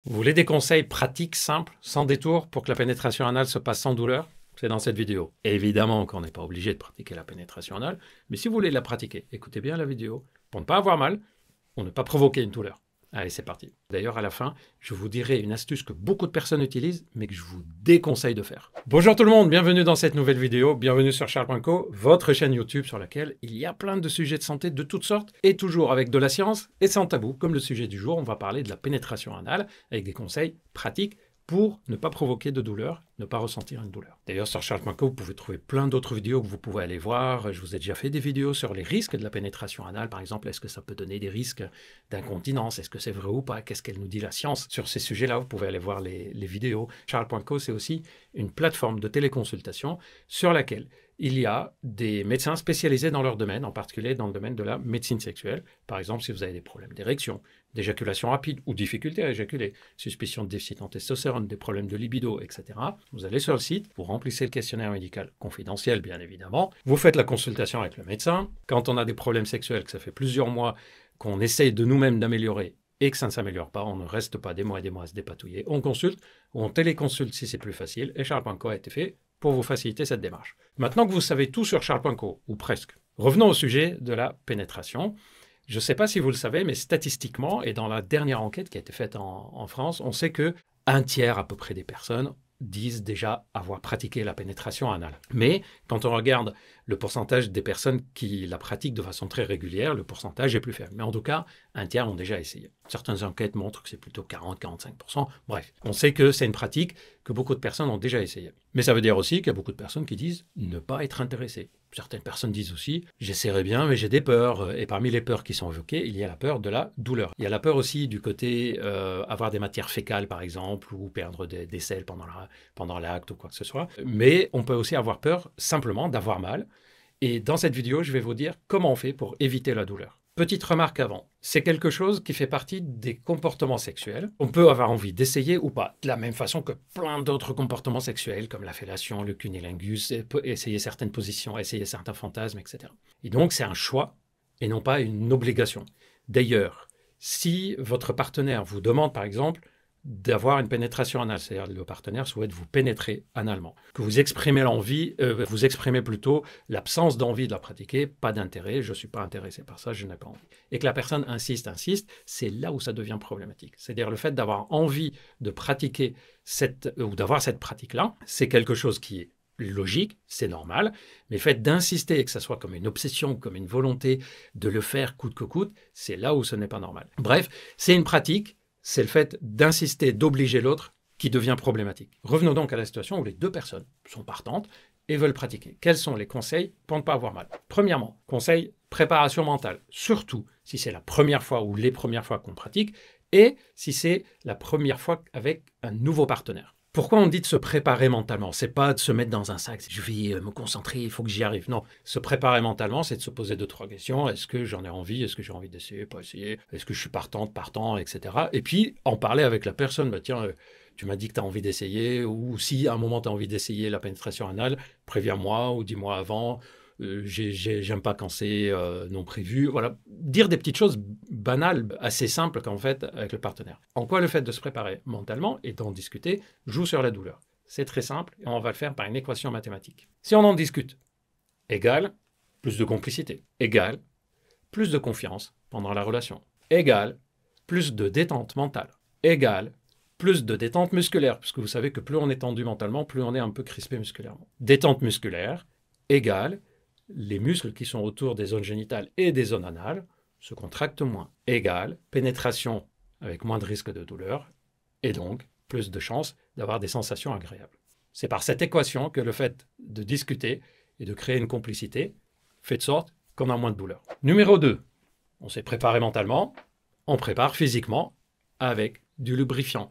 Vous voulez des conseils pratiques, simples, sans détour, pour que la pénétration anale se passe sans douleur? C'est dans cette vidéo. Évidemment qu'on n'est pas obligé de pratiquer la pénétration anale, mais si vous voulez la pratiquer, écoutez bien la vidéo pour ne pas avoir mal ou ne pas provoquer une douleur. Allez, c'est parti. D'ailleurs, à la fin, je vous dirai une astuce que beaucoup de personnes utilisent, mais que je vous déconseille de faire. Bonjour tout le monde, bienvenue dans cette nouvelle vidéo, bienvenue sur Charles.co, votre chaîne YouTube sur laquelle il y a plein de sujets de santé de toutes sortes, et toujours avec de la science et sans tabou. Comme le sujet du jour, on va parler de la pénétration anale, avec des conseils pratiques pour ne pas provoquer de douleur, ne pas ressentir une douleur. D'ailleurs, sur Charles.co, vous pouvez trouver plein d'autres vidéos que vous pouvez aller voir. Je vous ai déjà fait des vidéos sur les risques de la pénétration anale, par exemple. Est-ce que ça peut donner des risques d'incontinence? Est-ce que c'est vrai ou pas? Qu'est-ce qu'elle nous dit la science? Sur ces sujets-là, vous pouvez aller voir les vidéos. Charles.co, c'est aussi une plateforme de téléconsultation sur laquelle il y a des médecins spécialisés dans leur domaine, en particulier dans le domaine de la médecine sexuelle. Par exemple, si vous avez des problèmes d'érection, d'éjaculation rapide ou difficulté à éjaculer, suspicion de déficit en testostérone, des problèmes de libido, etc. Vous allez sur le site, vous remplissez le questionnaire médical confidentiel, bien évidemment. Vous faites la consultation avec le médecin. Quand on a des problèmes sexuels, que ça fait plusieurs mois qu'on essaye de nous-mêmes d'améliorer et que ça ne s'améliore pas, on ne reste pas des mois et des mois à se dépatouiller. On consulte ou on téléconsulte si c'est plus facile. Et Charles.co a été fait pour vous faciliter cette démarche. Maintenant que vous savez tout sur Charles.co, ou presque, revenons au sujet de la pénétration. Je ne sais pas si vous le savez, mais statistiquement, et dans la dernière enquête qui a été faite en France, on sait que un tiers à peu près des personnes disent déjà avoir pratiqué la pénétration anale. Mais quand on regarde le pourcentage des personnes qui la pratiquent de façon très régulière, le pourcentage est plus faible. Mais en tout cas, un tiers ont déjà essayé. Certaines enquêtes montrent que c'est plutôt 40-45%. Bref, on sait que c'est une pratique que beaucoup de personnes ont déjà essayé. Mais ça veut dire aussi qu'il y a beaucoup de personnes qui disent ne pas être intéressées. Certaines personnes disent aussi « j'essaierai bien, mais j'ai des peurs ». Et parmi les peurs qui sont évoquées, il y a la peur de la douleur. Il y a la peur aussi du côté avoir des matières fécales, par exemple, ou perdre des selles pendant l'acte ou quoi que ce soit. Mais on peut aussi avoir peur simplement d'avoir mal. Et dans cette vidéo, je vais vous dire comment on fait pour éviter la douleur. Petite remarque avant, c'est quelque chose qui fait partie des comportements sexuels. On peut avoir envie d'essayer ou pas, de la même façon que plein d'autres comportements sexuels, comme la fellation, le cunnilingus, essayer certaines positions, essayer certains fantasmes, etc. Et donc, c'est un choix et non pas une obligation. D'ailleurs, si votre partenaire vous demande, par exemple, d'avoir une pénétration anale, c'est-à-dire le partenaire souhaite vous pénétrer analement, que vous exprimez l'envie, vous exprimez plutôt l'absence d'envie de la pratiquer, pas d'intérêt, je ne suis pas intéressé par ça, je n'ai pas envie. Et que la personne insiste, c'est là où ça devient problématique. C'est-à-dire le fait d'avoir envie de pratiquer ou d'avoir cette pratique-là, c'est quelque chose qui est logique, c'est normal, mais le fait d'insister et que ça soit comme une obsession, comme une volonté de le faire coûte que coûte, c'est là où ce n'est pas normal. Bref, c'est une pratique. C'est le fait d'insister, d'obliger l'autre qui devient problématique. Revenons donc à la situation où les deux personnes sont partantes et veulent pratiquer. Quels sont les conseils pour ne pas avoir mal? Premièrement, conseil, préparation mentale. Surtout si c'est la première fois ou les premières fois qu'on pratique et si c'est la première fois avec un nouveau partenaire. Pourquoi on dit de se préparer mentalement? C'est pas de se mettre dans un sac, je vais me concentrer, il faut que j'y arrive. Non, se préparer mentalement, c'est de se poser 2-3 questions. Est-ce que j'en ai envie? Est-ce que j'ai envie d'essayer? Pas essayer? Est-ce que je suis partant, etc. Et puis, en parler avec la personne. Bah, tiens, tu m'as dit que tu as envie d'essayer, ou si à un moment tu as envie d'essayer la pénétration anale, préviens-moi ou dis-moi avant. J'aime pas quand c'est non prévu. Voilà, dire des petites choses banales, assez simples qu'en fait avec le partenaire. En quoi le fait de se préparer mentalement et d'en discuter joue sur la douleur? C'est très simple et on va le faire par une équation mathématique. Si on en discute, égale plus de complicité, égale plus de confiance pendant la relation, égale plus de détente mentale, égale plus de détente musculaire, puisque vous savez que plus on est tendu mentalement, plus on est un peu crispé musculairement. Détente musculaire égale les muscles qui sont autour des zones génitales et des zones anales se contractent moins, égale pénétration avec moins de risque de douleur et donc plus de chances d'avoir des sensations agréables. C'est par cette équation que le fait de discuter et de créer une complicité fait de sorte qu'on a moins de douleur. Numéro 2, on s'est préparé mentalement, on prépare physiquement avec du lubrifiant.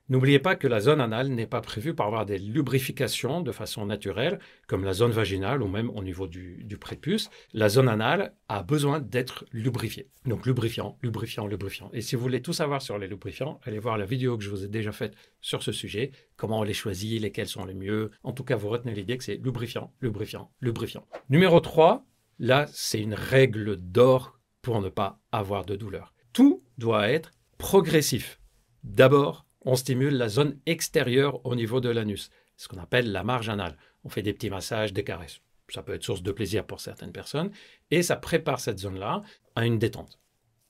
N'oubliez pas que la zone anale n'est pas prévue pour avoir des lubrifications de façon naturelle, comme la zone vaginale ou même au niveau du prépuce. La zone anale a besoin d'être lubrifiée. Donc lubrifiant, lubrifiant, lubrifiant. Et si vous voulez tout savoir sur les lubrifiants, allez voir la vidéo que je vous ai déjà faite sur ce sujet, comment on les choisit, lesquels sont les mieux. En tout cas, vous retenez l'idée que c'est lubrifiant, lubrifiant, lubrifiant. Numéro 3, là, c'est une règle d'or pour ne pas avoir de douleur. Tout doit être progressif. D'abord, on stimule la zone extérieure au niveau de l'anus, ce qu'on appelle la marge anale. On fait des petits massages, des caresses. Ça peut être source de plaisir pour certaines personnes et ça prépare cette zone-là à une détente.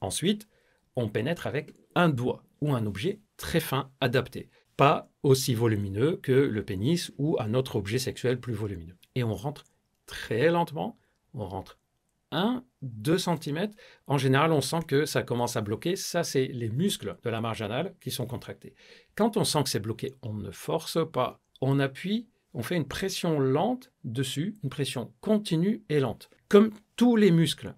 Ensuite, on pénètre avec un doigt ou un objet très fin adapté, pas aussi volumineux que le pénis ou un autre objet sexuel plus volumineux. Et on rentre très lentement, on rentre 1-2 cm. En général, on sent que ça commence à bloquer. Ça, c'est les muscles de la marge anale qui sont contractés. Quand on sent que c'est bloqué, on ne force pas, on appuie, on fait une pression lente dessus, une pression continue et lente. Comme tous les muscles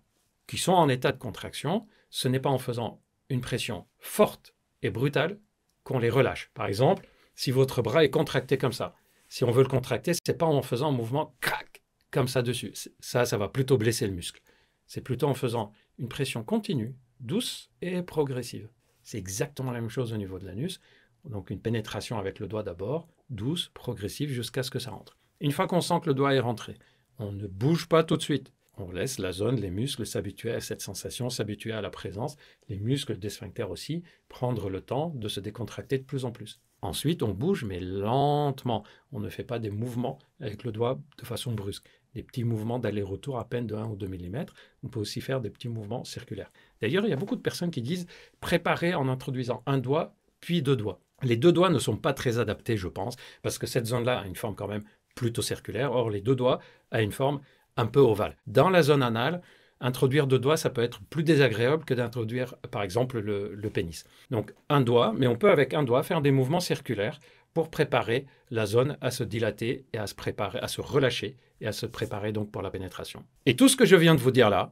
qui sont en état de contraction, ce n'est pas en faisant une pression forte et brutale qu'on les relâche. Par exemple, si votre bras est contracté comme ça, si on veut le contracter, ce n'est pas en faisant un mouvement crac comme ça dessus. Ça va plutôt blesser le muscle. C'est plutôt en faisant une pression continue, douce et progressive. C'est exactement la même chose au niveau de l'anus. Donc une pénétration avec le doigt d'abord, douce, progressive, jusqu'à ce que ça rentre. Une fois qu'on sent que le doigt est rentré, on ne bouge pas tout de suite. On laisse la zone, les muscles s'habituer à cette sensation, s'habituer à la présence, les muscles des sphincters aussi, prendre le temps de se décontracter de plus en plus. Ensuite, on bouge, mais lentement. On ne fait pas des mouvements avec le doigt de façon brusque. Des petits mouvements d'aller-retour à peine de 1 ou 2 mm. On peut aussi faire des petits mouvements circulaires. D'ailleurs, il y a beaucoup de personnes qui disent préparer en introduisant un doigt, puis 2 doigts. Les 2 doigts ne sont pas très adaptés, je pense, parce que cette zone-là a une forme quand même plutôt circulaire. Or, les 2 doigts a une forme un peu ovale. Dans la zone anale, introduire 2 doigts, ça peut être plus désagréable que d'introduire, par exemple, le pénis. Donc, un doigt, mais on peut avec un doigt faire des mouvements circulaires pour préparer la zone à se dilater et à se préparer, à se relâcher et à se préparer donc pour la pénétration. Et tout ce que je viens de vous dire là,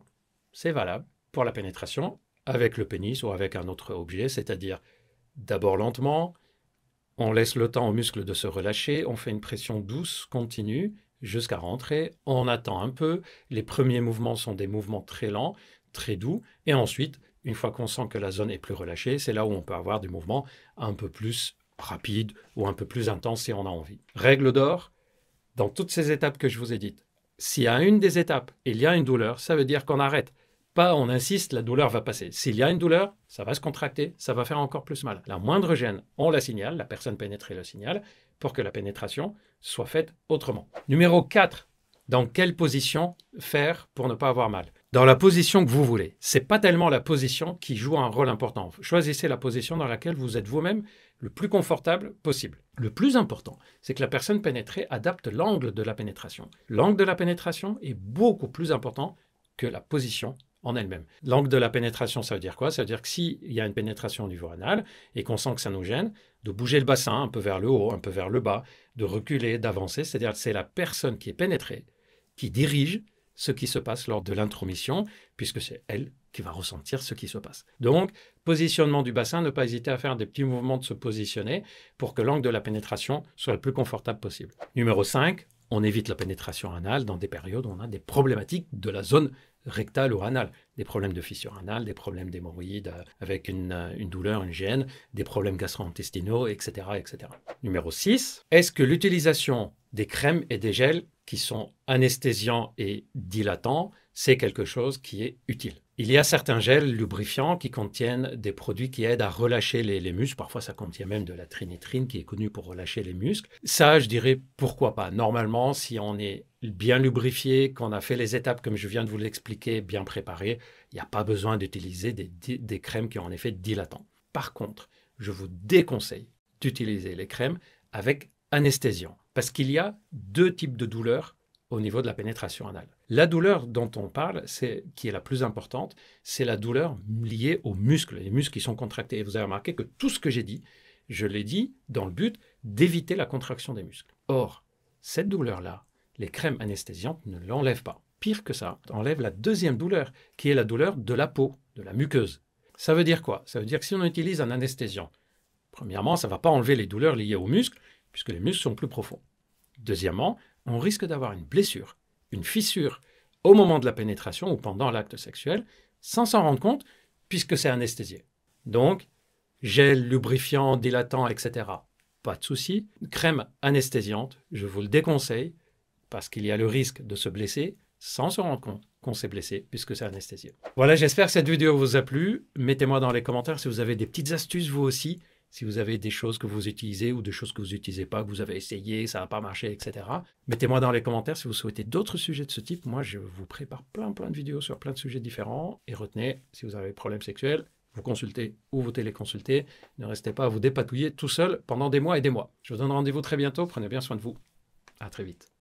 c'est valable pour la pénétration avec le pénis ou avec un autre objet, c'est-à-dire d'abord lentement, on laisse le temps aux muscles de se relâcher, on fait une pression douce, continue, jusqu'à rentrer, on attend un peu, les premiers mouvements sont des mouvements très lents, très doux, et ensuite, une fois qu'on sent que la zone est plus relâchée, c'est là où on peut avoir des mouvements un peu plus rapides ou un peu plus intenses si on a envie. Règle d'or, dans toutes ces étapes que je vous ai dites, s'il y a une des étapes, il y a une douleur, ça veut dire qu'on arrête. Pas on insiste, la douleur va passer. S'il y a une douleur, ça va se contracter, ça va faire encore plus mal. La moindre gêne, on la signale, la personne pénétrée le signale, pour que la pénétration soit faite autrement. Numéro 4, dans quelle position faire pour ne pas avoir mal? Dans la position que vous voulez. Ce n'est pas tellement la position qui joue un rôle important. Choisissez la position dans laquelle vous êtes vous-même le plus confortable possible. Le plus important, c'est que la personne pénétrée adapte l'angle de la pénétration. L'angle de la pénétration est beaucoup plus important que la position en elle-même. L'angle de la pénétration, ça veut dire quoi? Ça veut dire que s'il y a une pénétration au niveau anal et qu'on sent que ça nous gêne, de bouger le bassin un peu vers le haut, un peu vers le bas, de reculer, d'avancer, c'est-à-dire que c'est la personne qui est pénétrée qui dirige ce qui se passe lors de l'intromission, puisque c'est elle qui va ressentir ce qui se passe. Donc, positionnement du bassin, ne pas hésiter à faire des petits mouvements de se positionner pour que l'angle de la pénétration soit le plus confortable possible. Numéro 5, on évite la pénétration anale dans des périodes où on a des problématiques de la zone rectale ou anale, des problèmes de fissure anale, des problèmes d'hémorroïdes avec une douleur, une gêne, des problèmes gastro-intestinaux, etc., etc. Numéro 6, est-ce que l'utilisation des crèmes et des gels qui sont anesthésiants et dilatants, c'est quelque chose qui est utile? Il y a certains gels lubrifiants qui contiennent des produits qui aident à relâcher les muscles. Parfois, ça contient même de la trinitrine qui est connue pour relâcher les muscles. Ça, je dirais, pourquoi pas. Normalement, si on est bien lubrifié, qu'on a fait les étapes comme je viens de vous l'expliquer, bien préparées, il n'y a pas besoin d'utiliser des crèmes qui ont un effet dilatant. Par contre, je vous déconseille d'utiliser les crèmes avec anesthésiant, parce qu'il y a 2 types de douleurs au niveau de la pénétration anale. La douleur dont on parle, qui est la plus importante, c'est la douleur liée aux muscles, les muscles qui sont contractés. Et vous avez remarqué que tout ce que j'ai dit, je l'ai dit dans le but d'éviter la contraction des muscles. Or, cette douleur-là, les crèmes anesthésiantes ne l'enlèvent pas. Pire que ça, enlève la deuxième douleur, qui est la douleur de la peau, de la muqueuse. Ça veut dire quoi? Ça veut dire que si on utilise un anesthésiant, premièrement, ça ne va pas enlever les douleurs liées aux muscles, puisque les muscles sont plus profonds. Deuxièmement, on risque d'avoir une blessure, une fissure au moment de la pénétration ou pendant l'acte sexuel, sans s'en rendre compte, puisque c'est anesthésié. Donc, gel, lubrifiant, dilatant, etc., pas de souci. Crème anesthésiante, je vous le déconseille, parce qu'il y a le risque de se blesser sans se rendre compte qu'on s'est blessé, puisque c'est anesthésié. Voilà, j'espère que cette vidéo vous a plu. Mettez-moi dans les commentaires si vous avez des petites astuces, vous aussi, Si vous avez des choses que vous utilisez ou des choses que vous n'utilisez pas, que vous avez essayé, ça n'a pas marché, etc. Mettez-moi dans les commentaires si vous souhaitez d'autres sujets de ce type. Moi, je vous prépare plein de vidéos sur plein de sujets différents. Et retenez, si vous avez des problèmes sexuels, vous consultez ou vous téléconsultez. Ne restez pas à vous dépatouiller tout seul pendant des mois et des mois. Je vous donne rendez-vous très bientôt. Prenez bien soin de vous. À très vite.